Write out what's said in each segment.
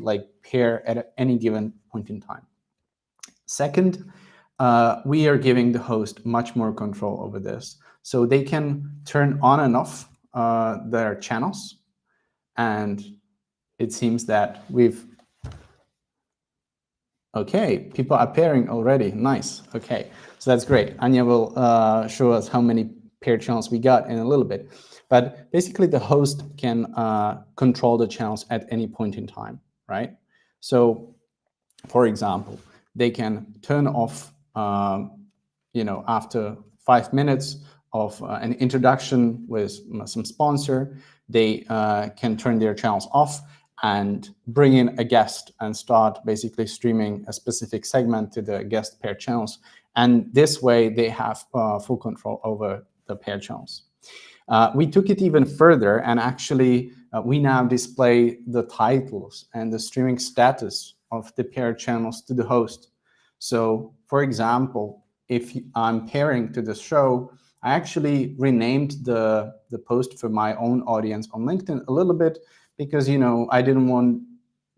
like pair at any given point in time. Second, we are giving the host much more control over this. So they can turn on and off their channels. And it seems that okay, people are pairing already. Nice. Okay, so that's great. Anya will show us how many paired channels we got in a little bit. But basically, the host can control the channels at any point in time, right? So, for example, they can turn off, after 5 minutes of an introduction with some sponsor, they can turn their channels off and bring in a guest and start basically streaming a specific segment to the guest paired channels. And this way, they have full control over the paired channels. We took it even further, and actually, we now display the titles and the streaming status of the paired channels to the host. So, for example, if I'm pairing to the show, I actually renamed the post for my own audience on LinkedIn a little bit because, I didn't want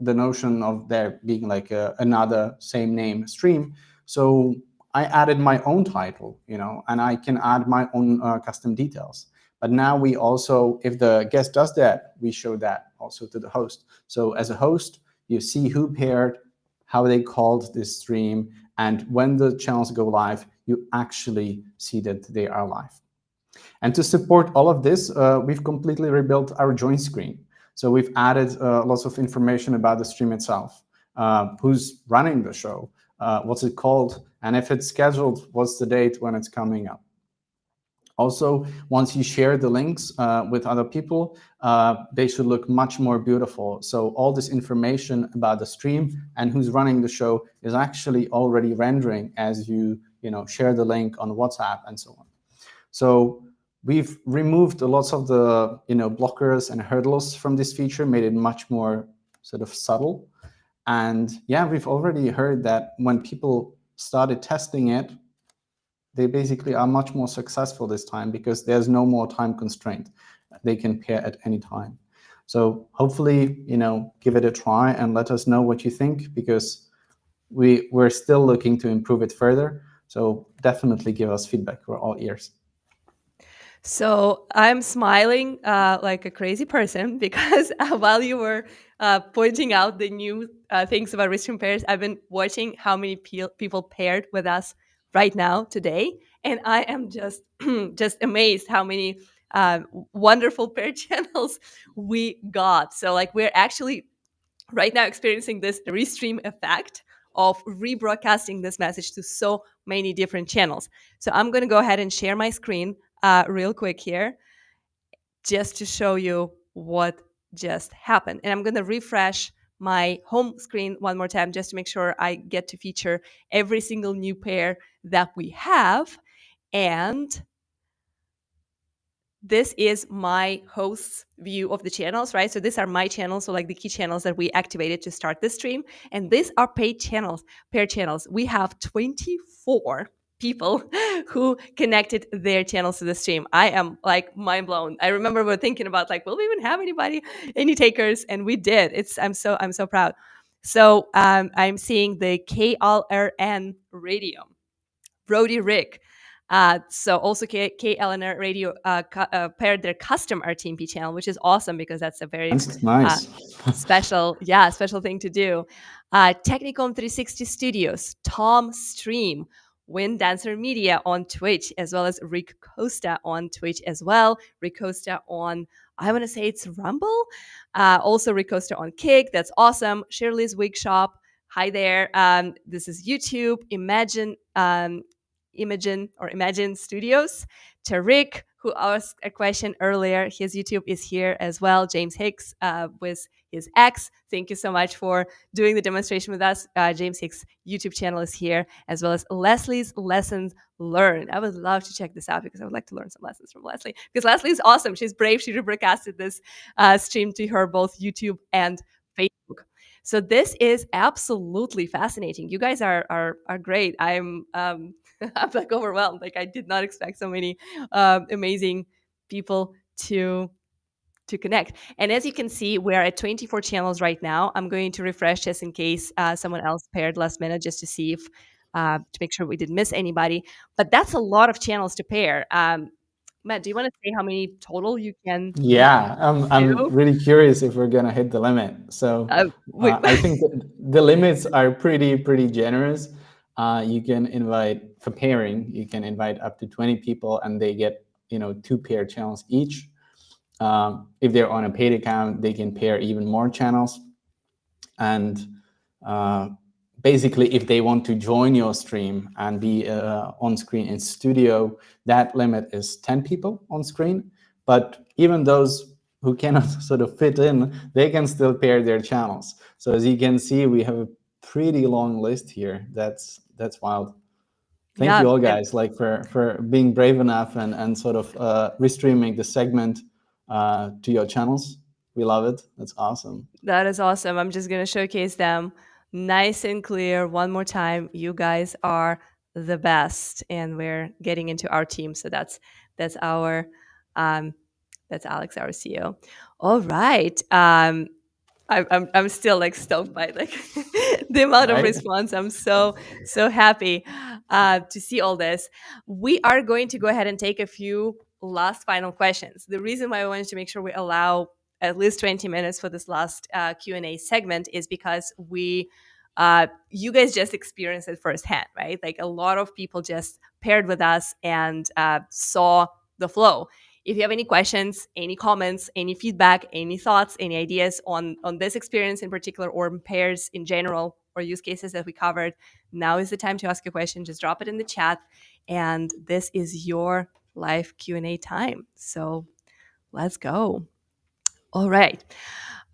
the notion of there being like another same name stream. So I added my own title, and I can add my own custom details. But now we also, if the guest does that, we show that also to the host. So as a host, you see who paired, how they called this stream, and when the channels go live, you actually see that they are live. And to support all of this, we've completely rebuilt our join screen. So we've added lots of information about the stream itself, who's running the show, what's it called, and if it's scheduled, what's the date when it's coming up. Also, once you share the links with other people, they should look much more beautiful. So all this information about the stream and who's running the show is actually already rendering as you share the link on WhatsApp and so on. So we've removed lots of the blockers and hurdles from this feature, made it much more sort of subtle. And yeah, we've already heard that when people started testing it, they basically are much more successful this time because there's no more time constraint. They can pair at any time. So hopefully, give it a try and let us know what you think, because we're still looking to improve it further. So definitely give us feedback. We're all ears. So I'm smiling like a crazy person because while you were pointing out the new things about Restream pairs, I've been watching how many people paired with us right now today, and I am just just amazed how many wonderful pair channels we got. So like we're actually right now experiencing this Restream effect of rebroadcasting this message to so many different channels. So I'm going to go ahead and share my screen real quick here just to show you what just happened. And I'm going to refresh my home screen one more time just to make sure I get to feature every single new pair that we have. And this is my host's view of the channels, right? So these are my channels, so like the key channels that we activated to start the stream. And these are paid channels, pair channels. We have 24 people who connected their channels to the stream. I am like mind blown. I remember we're thinking about like, will we even have any takers? And we did. I'm so proud. So I'm seeing the KLRN radio, Brody Rick. So also KLNR Radio paired their custom RTMP channel, which is awesome because that's a very nice. special thing to do. Technicom 360 Studios, Tom Stream, Wind Dancer Media on Twitch, as well as Rick Costa on Twitch as well. Rick Costa on, I want to say it's Rumble. Also Rick Costa on Kick. That's awesome. Shirley's Wig Shop. Hi there. This is YouTube. Imagine Studios. Tariq, who asked a question earlier, his YouTube is here as well. James Hicks with his X. Thank you so much for doing the demonstration with us. James Hicks' YouTube channel is here, as well as Leslie's Lessons Learned. I would love to check this out because I would like to learn some lessons from Leslie, because Leslie is awesome. She's brave. She rebroadcasted this stream to her both YouTube and Facebook. So this is absolutely fascinating. You guys are great. I'm I'm like overwhelmed. Like I did not expect so many amazing people to to connect. And as you can see, we're at 24 channels right now. I'm going to refresh just in case someone else paired last minute, just to see if to make sure we didn't miss anybody. But that's a lot of channels to pair. Matt, do you want to say how many total you can Yeah, I'm do? really curious if we're gonna hit the limit. So We, I think the limits are pretty generous. You can invite for pairing. You can invite up to 20 people, and they get 2 pair channels each. If they're on a paid account, they can pair even more channels. And basically, if they want to join your stream and be on screen in studio, that limit is 10 people on screen. But even those who cannot sort of fit in, they can still pair their channels. So as you can see, we have a pretty long list here. That's wild. Thank you yeah, all, and guys, like for being brave enough and sort of restreaming the segment to your channels. We love it. That's awesome. that is awesome. I'm just going to showcase them nice and clear one more time. You guys are the best, and we're getting into our team. So that's our that's Alex, our CEO. All right. I'm still like stoked by like the amount of Right? response. I'm so happy to see all this. We are going to go ahead and take a few last final questions. The reason why I wanted to make sure we allow at least 20 minutes for this last Q&A segment is because you guys just experienced it firsthand, right? Like a lot of people just paired with us and saw the flow. If you have any questions, any comments, any feedback, any thoughts, any ideas on this experience in particular, or pairs in general, or use cases that we covered, now is the time to ask a question. Just drop it in the chat, and this is your live Q&A time. So let's go. All right.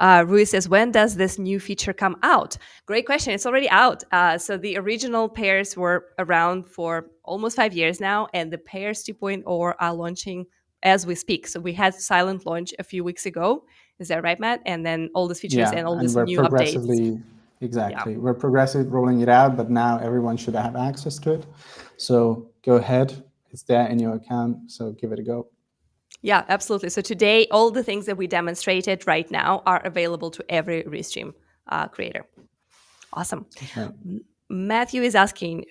Rui says, when does this new feature come out? Great question. It's already out. So the original pairs were around for almost 5 years now, and the pairs 2.0 are launching as we speak. So we had silent launch a few weeks ago. Is that right, Matt? And then all these features Yeah, and all and these we're new updates. progressively, Yeah. exactly. We're progressively rolling it out, but now everyone should have access to it. So go ahead. It's there in your account, so give it a go. Yeah, absolutely. So today, all the things that we demonstrated right now are available to every Restream creator. Awesome. That's right. Matthew is asking,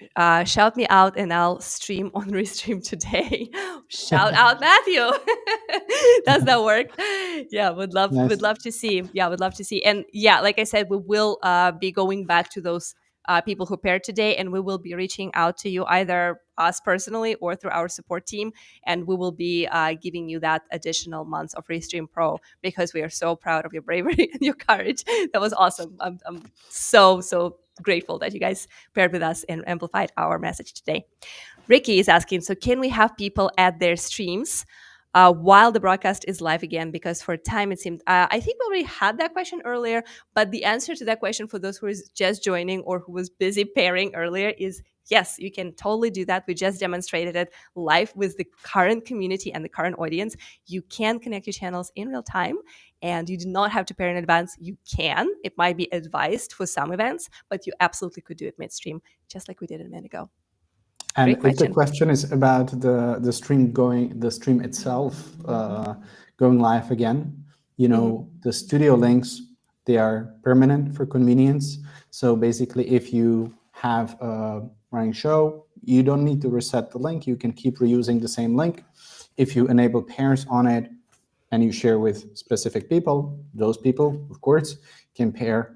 shout me out and I'll stream on Restream today. Shout out, Matthew. Does that work? Yeah, would Nice. love to see. Yeah, would love to see. And yeah, like I said, we will be going back to those people who paired today, and we will be reaching out to you, either us personally or through our support team, and we will be giving you that additional months of Restream Pro, because we are so proud of your bravery and your courage. That was awesome. I'm so grateful that you guys paired with us and amplified our message today. Ricky is asking, so can we have people add their streams while the broadcast is live again? Because for time, it seemed, I think we already had that question earlier, but the answer to that question for those who is just joining or who was busy pairing earlier is yes, you can totally do that. We just demonstrated it live with the current community and the current audience. You can connect your channels in real time, and you do not have to pair in advance. You can. It might be advised for some events, but you absolutely could do it midstream, just like we did a minute ago. And Great if the question. question is about the stream itself going live again, the studio links, they are permanent for convenience. So basically, if you have a running show, you don't need to reset the link. You can keep reusing the same link. If you enable pairs on it and you share with specific people, those people, of course, can pair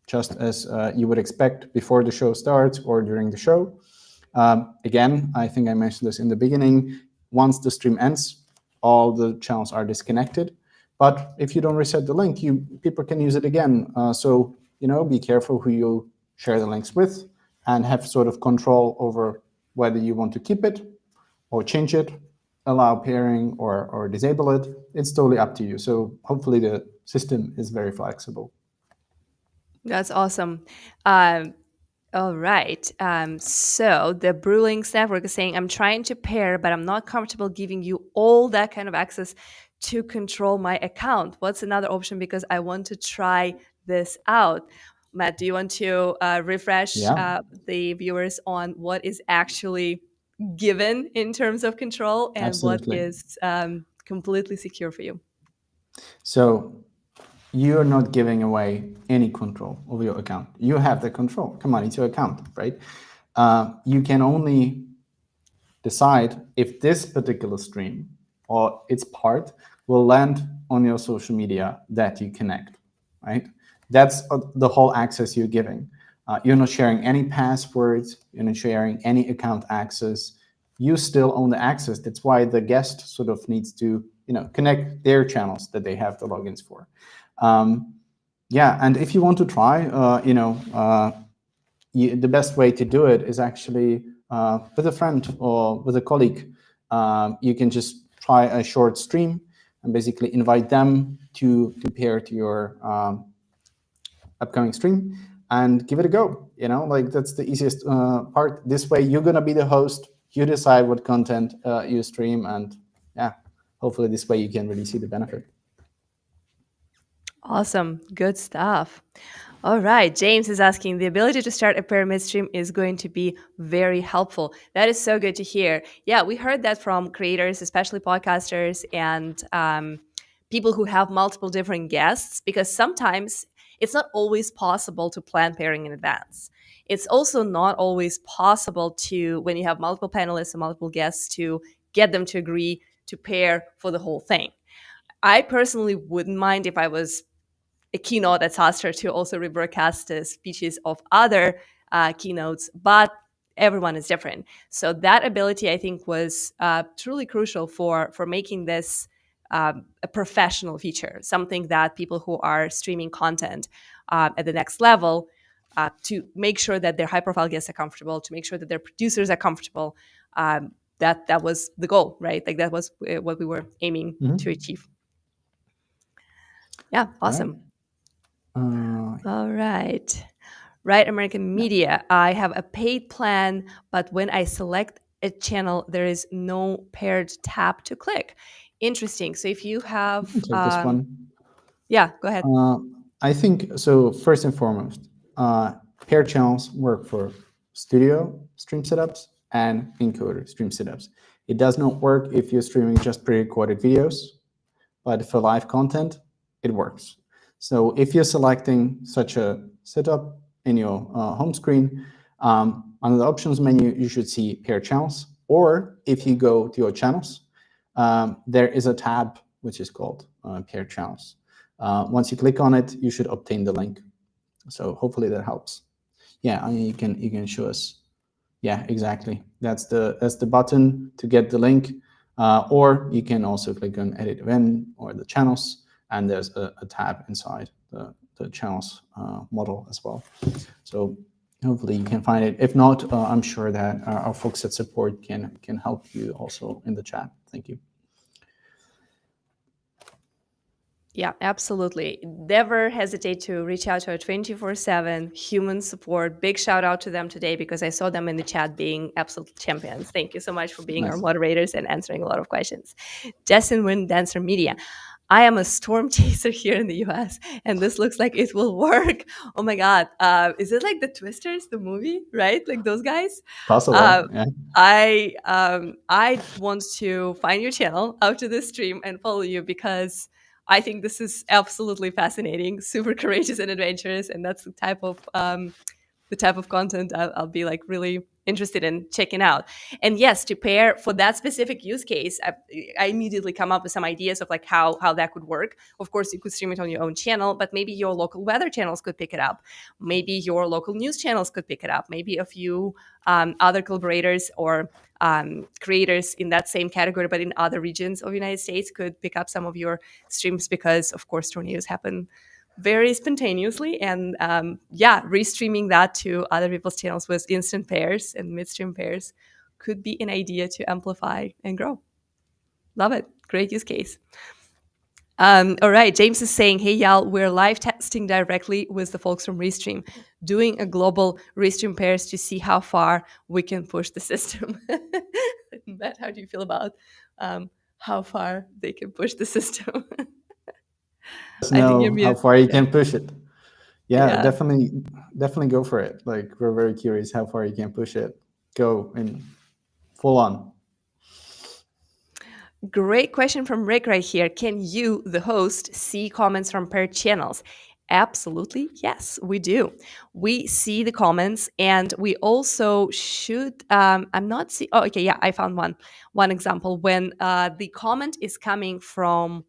just as you would expect before the show starts or during the show. Again, I think I mentioned this in the beginning. Once the stream ends, all the channels are disconnected. But if you don't reset the link, people can use it again. So be careful who you share the links with, and have sort of control over whether you want to keep it or change it, allow pairing or disable it. It's totally up to you. So hopefully the system is very flexible. That's awesome. All right. So the Brewlinks Network is saying, I'm trying to pair, but I'm not comfortable giving you all that kind of access to control my account. What's another option? Because I want to try this out. Matt, do you want to refresh Yeah. the viewers on what is actually given in terms of control and what Absolutely. is completely secure for you? So you're not giving away any control over your account. You have the control. Come on, it's your account, right? You can only decide if this particular stream or its part will land on your social media that you connect, right? That's the whole access you're giving. You're not sharing any passwords, you're not sharing any account access. You still own the access. That's why the guest sort of needs to, connect their channels that they have the logins for. Yeah, and if you want to try, the best way to do it is actually with a friend or with a colleague. You can just try a short stream and basically invite them to pair to your upcoming stream and give it a go. That's the easiest part. This way, you're gonna be the host. You decide what content you stream, and yeah, hopefully this way you can really see the benefit. Awesome. Good stuff. All right. James is asking, the ability to start a pair midstream is going to be very helpful. That is so good to hear. Yeah, we heard that from creators, especially podcasters and people who have multiple different guests, because sometimes it's not always possible to plan pairing in advance. It's also not always possible to, when you have multiple panelists and multiple guests, to get them to agree to pair for the whole thing. I personally wouldn't mind if I was a keynote that's asked her to also rebroadcast the speeches of other keynotes, but everyone is different. So that ability, I think, was truly crucial for making this a professional feature, something that people who are streaming content at the next level, to make sure that their high-profile guests are comfortable, to make sure that their producers are comfortable. That was the goal, right? Like that was what we were aiming to achieve. Yeah, awesome. All right. Right American Media. I have a paid plan, but when I select a channel, there is no paired tab to click. Interesting. So if you have, Take this one. Yeah, go ahead. I think so. First and foremost, paired channels work for studio stream setups and encoder stream setups. It does not work if you're streaming just pre-recorded videos, but for live content, it works. So if you're selecting such a setup in your home screen, under the options menu, you should see paired channels. Or if you go to your channels, there is a tab which is called paired channels. Once you click on it, you should obtain the link. So hopefully that helps. Yeah, I mean, you can show us. Yeah, exactly. That's the button to get the link. Or you can also click on edit event or the channels, and there's a tab inside the channels model as well. So hopefully you can find it. If not, I'm sure that our folks at support can help you also in the chat. Thank you. Yeah, absolutely. Never hesitate to reach out to our 24/7 human support. Big shout out to them today because I saw them in the chat being absolute champions. Thank you so much for being our moderators and answering a lot of questions. Justin Wynn, Dancer Media. I am a storm chaser here in the US, and this looks like it will work. Oh my God. Is it like the Twisters, the movie, right? Like those guys? Possible, yeah. I want to find your channel after this stream and follow you because I think this is absolutely fascinating, super courageous and adventurous, and that's the type of content I'll be like really interested in checking out. And yes, to pair for that specific use case, I immediately come up with some ideas of like how that could work. Of course, you could stream it on your own channel, but maybe your local weather channels could pick it up. Maybe your local news channels could pick it up. Maybe a few other collaborators or creators in that same category, but in other regions of the United States could pick up some of your streams because, of course, tornadoes happen very spontaneously. And restreaming that to other people's channels with instant pairs and midstream pairs could be an idea to amplify and grow. Love it. Great use case. All right, James is saying, hey, y'all, we're live testing directly with the folks from Restream, doing a global Restream pairs to see how far we can push the system. Matt, how do you feel about how far they can push the system? Know how far you can push it. Yeah, definitely go for it. Like, we're very curious how far you can push it. Go in full on. Great question from Rick right here. Can you, the host, see comments from paired channels? Absolutely, yes, we do. We see the comments, and we also should. I'm not see. Oh, okay, yeah, I found one example when the comment is coming from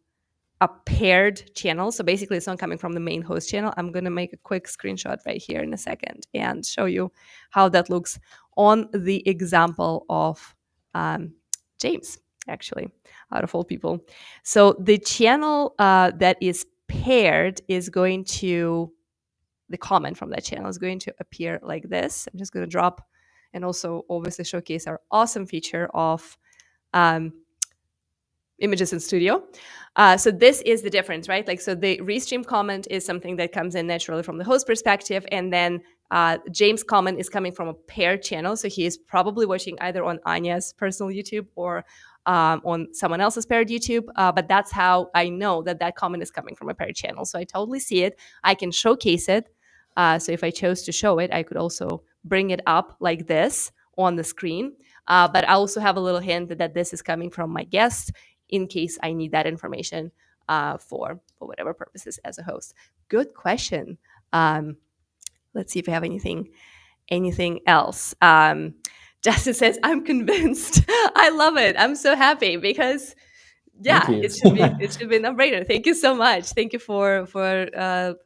a paired channel. So basically, it's not coming from the main host channel. I'm going to make a quick screenshot right here in a second and show you how that looks on the example of James, actually, out of all people. So the channel that is paired is going to, the comment from that channel is going to appear like this. I'm just going to drop and also obviously showcase our awesome feature of um, images in studio. So this is the difference, right? Like, so the restream comment is something that comes in naturally from the host perspective, and then James' comment is coming from a paired channel. So he is probably watching either on Anya's personal YouTube or on someone else's paired YouTube. But that's how I know that that comment is coming from a paired channel. So I totally see it. I can showcase it. So if I chose to show it, I could also bring it up like this on the screen. But I also have a little hint that this is coming from my guest in case I need that information for whatever purposes as a host. Good question. Let's see if we have anything else. Justin says, "I'm convinced." I love it. I'm so happy because Thank yeah, you. it should be a no-brainer. Thank you so much. Thank you for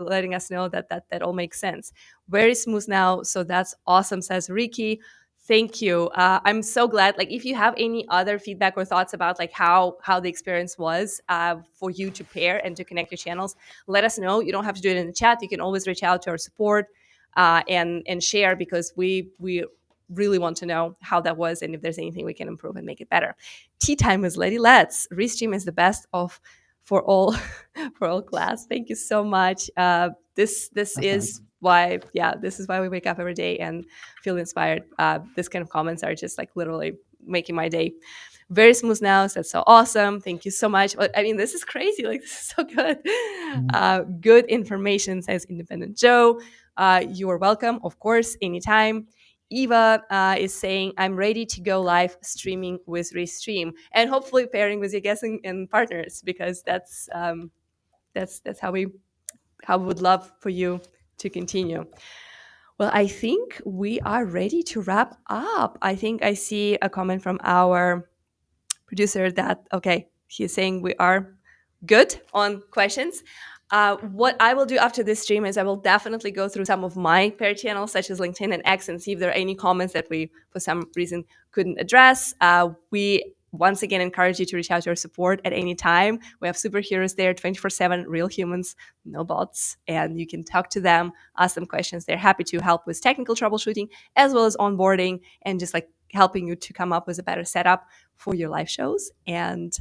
letting us know that all makes sense. Very smooth now, so that's awesome. Says Ricky. Thank you. I'm so glad. Like, if you have any other feedback or thoughts about like how the experience was for you to pair and to connect your channels, let us know. You don't have to do it in the chat. You can always reach out to our support and share, because we really want to know how that was and if there's anything we can improve and make it better. Tea time with Lady Let's. Restream is the best of for all for all class. Thank you so much. This That's is nice. why, yeah, this is why we wake up every day and feel inspired. This kind of comments are just like literally making my day. Very smooth now. So that's so awesome. Thank you so much. I mean, this is crazy. Like, this is so good. Good information, says Independent Joe. You are welcome, of course, anytime. Eva is saying, "I'm ready to go live streaming with Restream, and hopefully pairing with your guests and partners, because that's how we would love for you to continue." Well, I think we are ready to wrap up. I think I see a comment from our producer that, okay, he's saying we are good on questions. What I will do after this stream is I will definitely go through some of my pair channels, such as LinkedIn and X, and see if there are any comments that we, for some reason, couldn't address. We once again encourage you to reach out to our support at any time. We have superheroes there 24/7, real humans, no bots, and you can talk to them, ask them questions. They're happy to help with technical troubleshooting as well as onboarding and just like helping you to come up with a better setup for your live shows. And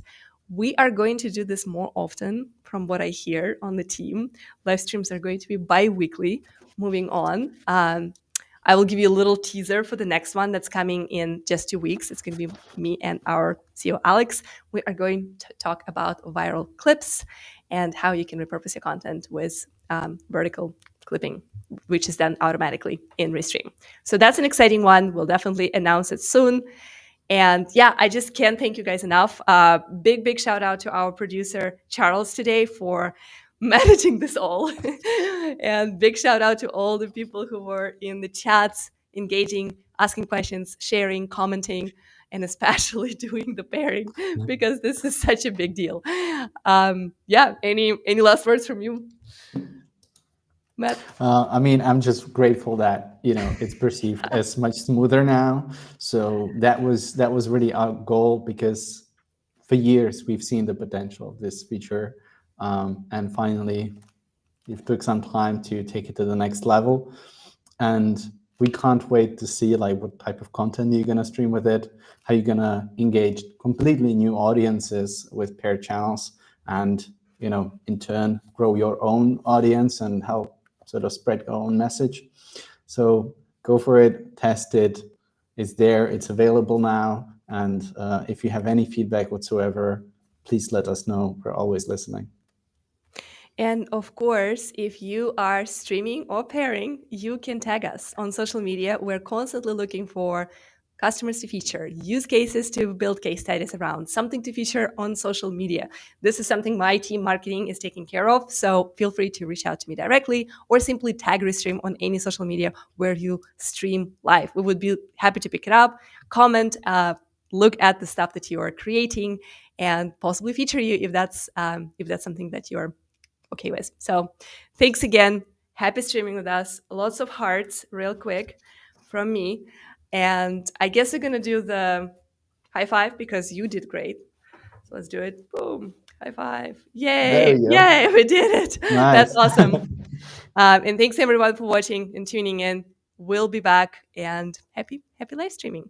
we are going to do this more often from what I hear on the team. Live streams are going to be bi-weekly moving on. I will give you a little teaser for the next one that's coming in just 2 weeks. It's going to be me and our CEO, Alex. We are going to talk about viral clips and how you can repurpose your content with vertical clipping, which is done automatically in Restream. So that's an exciting one. We'll definitely announce it soon. And yeah, I just can't thank you guys enough. Big shout out to our producer, Charles, today for managing this all. And big shout out to all the people who were in the chats, engaging, asking questions, sharing, commenting, and especially doing the pairing, because this is such a big deal. Yeah, any last words from you, Matt? I mean, I'm just grateful that it's perceived as much smoother now. So that was really our goal, because for years we've seen the potential of this feature, and finally it took some time to take it to the next level. And we can't wait to see like what type of content you're gonna stream with it, how you're gonna engage completely new audiences with paired channels, and in turn grow your own audience and help sort of spread your own message. So go for it, test it. It's there, it's available now. And if you have any feedback whatsoever, please let us know. We're always listening. And of course, if you are streaming or pairing, you can tag us on social media. We're constantly looking for customers to feature, use cases to build case studies around, something to feature on social media. This is something my team marketing is taking care of. So feel free to reach out to me directly or simply tag Restream on any social media where you stream live. We would be happy to pick it up, comment, look at the stuff that you are creating, and possibly feature you if that's something that you're okay with. So thanks again. Happy streaming with us. Lots of hearts real quick from me. And I guess we're going to do the high five because you did great. So let's do it. Boom. High five. There Yay. we go. Yay. We did it. Nice. That's awesome. And thanks everyone for watching and tuning in. We'll be back, and happy live streaming.